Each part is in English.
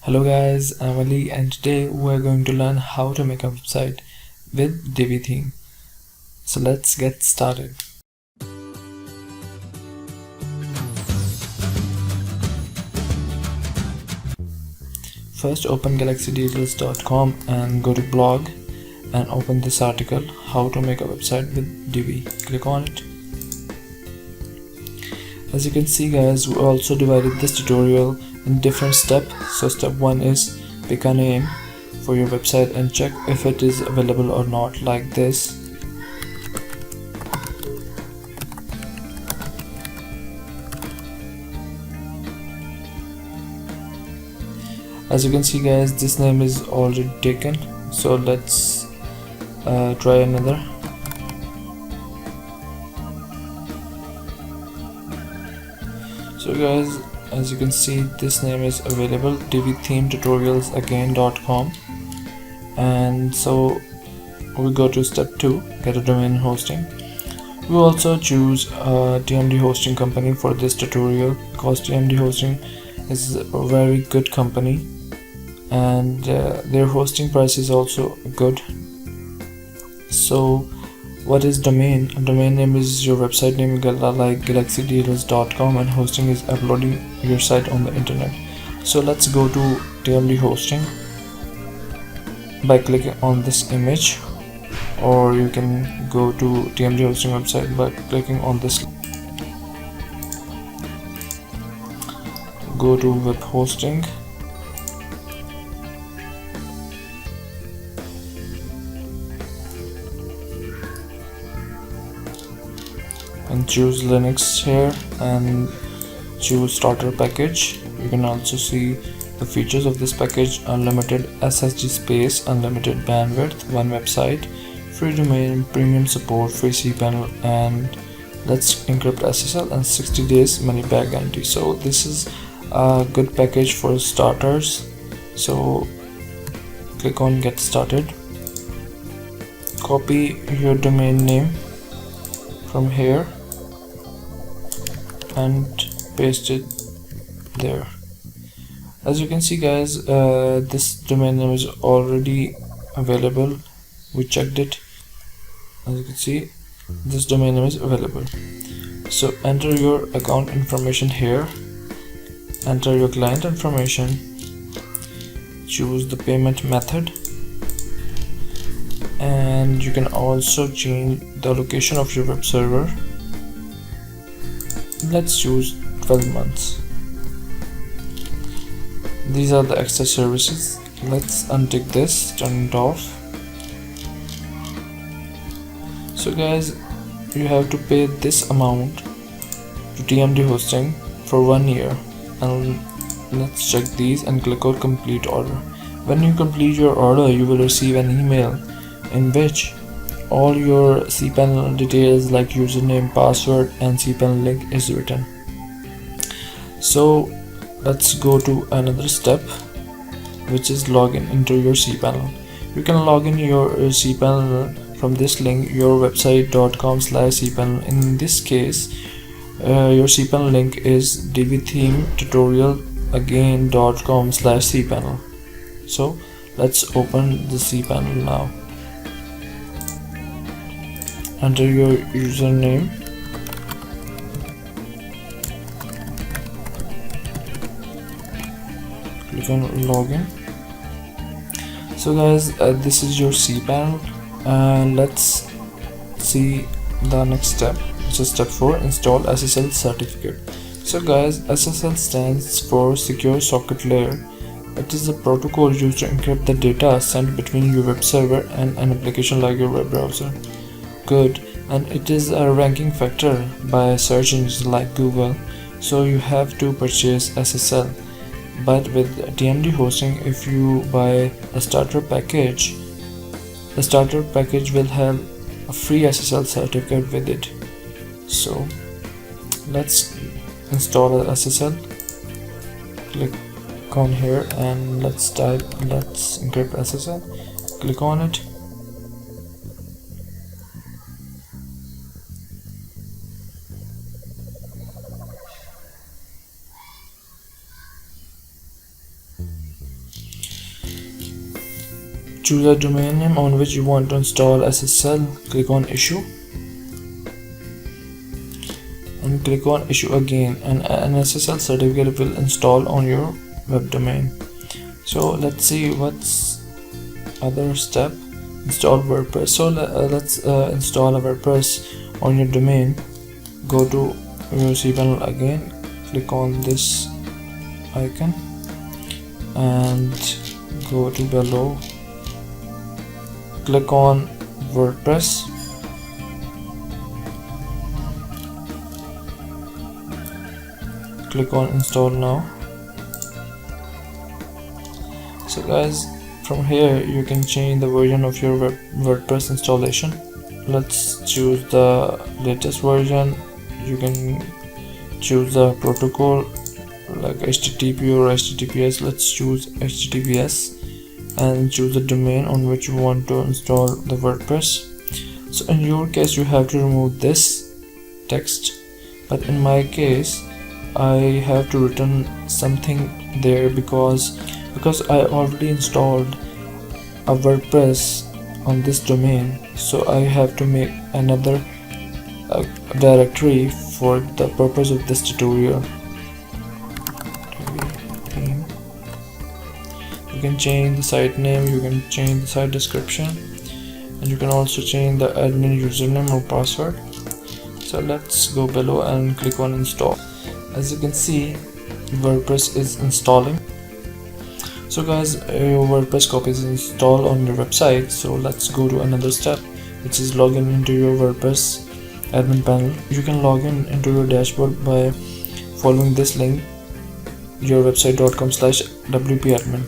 Hello guys, I'm Ali and today we're going to learn how to make a website with Divi Theme. So let's get started. First open galaxydetails.com and go to blog and open this article, how to make a website with Divi. Click on it. As you can see guys, we also divided this tutorial in different steps. So step 1 is pick a name for your website and check if it is available or not, like this. As you can see guys, this name is already taken, so let's try another. So guys, as you can see, this name is available, Divi Theme Tutorials again.com. And so we go to step 2, get a domain hosting. We also choose a TMD hosting company for this tutorial because TMD hosting is a very good company and their hosting price is also good. So what is domain? A domain name is your website name, like galaxydetails.com, and hosting is uploading your site on the internet. So let's go to TMD hosting by clicking on this image, or you can go to TMD hosting website by clicking on this. Go to web hosting, and choose Linux here and choose starter package. You can also see the features of this package: unlimited SSD space, unlimited bandwidth, one website, free domain, premium support, free cPanel, and let's encrypt SSL and 60 days money back guarantee. So this is a good package for starters. So click on get started, copy your domain name from here and paste it there. As you can see guys, this domain name is already available. We checked it. As you can see, this domain name is available. So enter your account information here, enter your client information, choose the payment method, and you can also change the location of your web server. Let's choose 12 months. These are the extra services. Let's untick this, turn it off. So guys, you have to pay this amount to TMD hosting for 1 year, and let's check these and click on complete order. When you complete your order, you will receive an email in which all your cPanel details like username, password, and cPanel link is written. So let's go to another step, which is login into your cPanel. You can log in your cPanel from this link, yourwebsite.com/cPanel. In this case, your cPanel link is Divi Theme Tutorial again.com/cPanel. So let's open the cPanel now. Enter your username, click on login. So guys, this is your cPanel, and let's see the next step, which is step 4, install SSL Certificate. So guys, SSL stands for Secure Socket Layer. It is a protocol used to encrypt the data sent between your web server and an application like your web browser. Good. And it is a ranking factor by search engines like Google, so you have to purchase SSL. But with TMD hosting, if you buy a starter package, the starter package will have a free SSL certificate with it. So let's install a SSL. Click on here and let's encrypt SSL. Click on it. choose a domain name on which you want to install SSL. Click on issue and click on issue again, and an SSL certificate will install on your web domain. So let's see what's other step. Install WordPress. So let's install a WordPress on your domain. Go to your cPanel again, click on this icon and go to below, click on WordPress, click on install now. So guys, from here you can change the version of your WordPress installation. Let's choose the latest version. You can choose the protocol like HTTP or HTTPS. Let's choose HTTPS and choose the domain on which you want to install the WordPress. So in your case you have to remove this text, but in my case I have to return something there because I already installed a WordPress on this domain, so I have to make another directory for the purpose of this tutorial. Divi Theme. You can change the site name, you can change the site description, and you can also change the admin username or password. So let's go below and click on install. As you can see, WordPress is installing. So guys, your WordPress copy is installed on your website. So let's go to another step, which is login into your WordPress admin panel. You can log in into your dashboard by following this link, yourwebsite.com/wp-admin.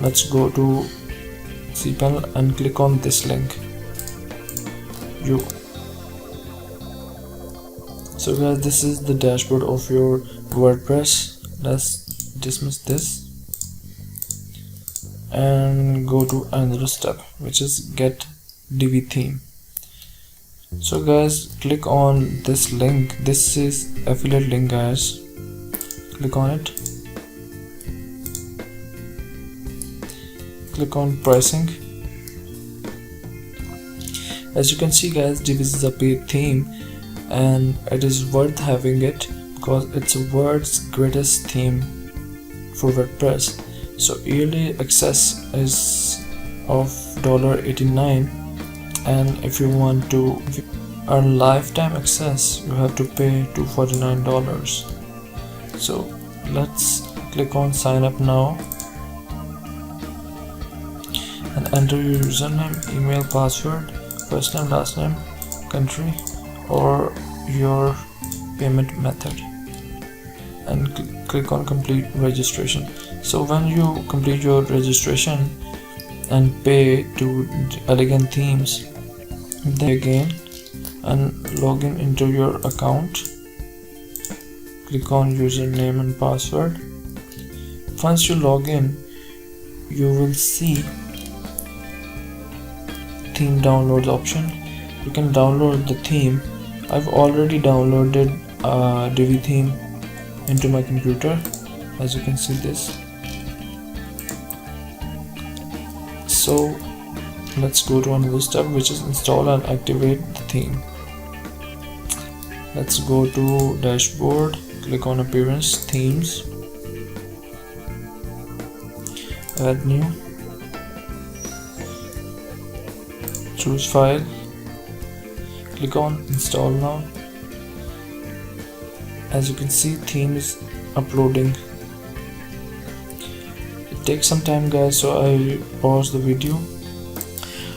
Let's go to cPanel and click on this link. So guys, this is the dashboard of your WordPress. Let's dismiss this and go to another step, which is get Divi Theme. So guys, click on this link. This is affiliate link guys. Click on it. Click on pricing. As you can see guys, Divi is a paid theme and it is worth having it because it's the world's greatest theme for WordPress. So yearly access is of $89, and if you want to earn lifetime access you have to pay $249. So let's click on sign up now and enter your username, email, password, first name, last name, country, or your payment method, and click on complete registration. So when you complete your registration and pay to Elegant Themes, then again and log in into your account, click on username and password. Once you log in, you will see theme downloads option. You can download the theme. I've already downloaded Divi Theme into my computer, as you can see this. So let's go to another step, which is install and activate the theme. Let's go to dashboard, click on appearance, themes, add new, choose file, click on install now. As you can see, theme is uploading. It takes some time guys, so I pause the video.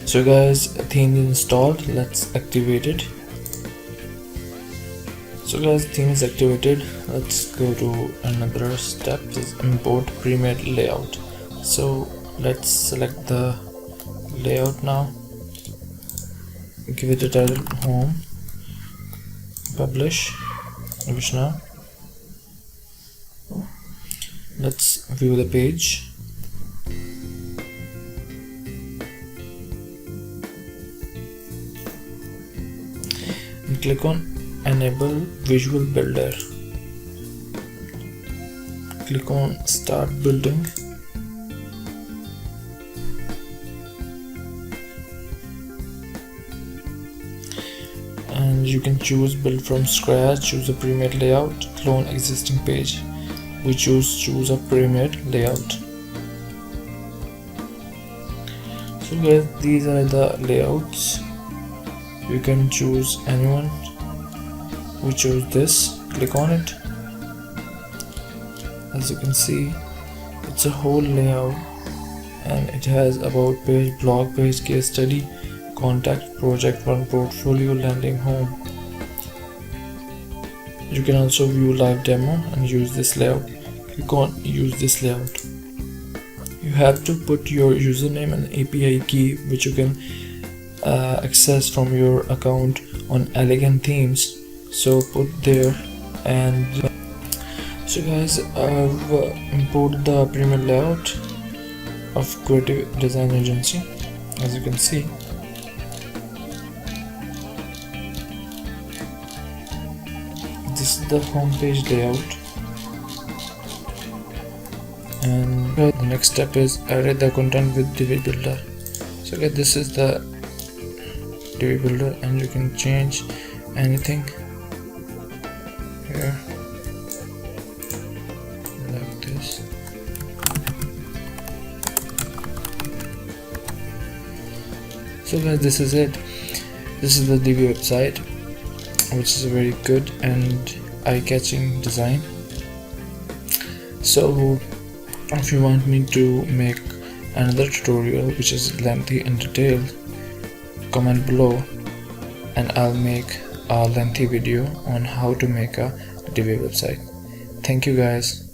So guys, theme is installed. Let's activate it. So guys, theme is activated. Let's go to another step, is import Premade layout. So let's select the layout now, give it a title, home, publish now. Let's view the page. And click on enable visual builder. Click on start building. and you can choose build from scratch, choose a Premade layout, clone existing page. We choose a Premade layout. So guys, these are the layouts. You can choose anyone. We choose this, click on it. As you can see, it's a whole layout, and it has about page, blog page, case study, contact, project one, portfolio, landing, home. You can also view live demo and use this layout. Click on use this layout. You have to put your username and API key, which you can access from your account on Elegant Themes. So put there. And so guys, I've imported the Premade layout of Creative Design Agency. As you can see, this is the homepage layout, and the next step is edit the content with Divi Builder. So guys, this is the Divi Builder, and you can change anything here like this. So guys, this is it. This is the Divi website, which is a very good and eye-catching design. So if you want me to make another tutorial which is lengthy and detailed, comment below and I'll make a lengthy video on how to make a Divi website. Thank you guys.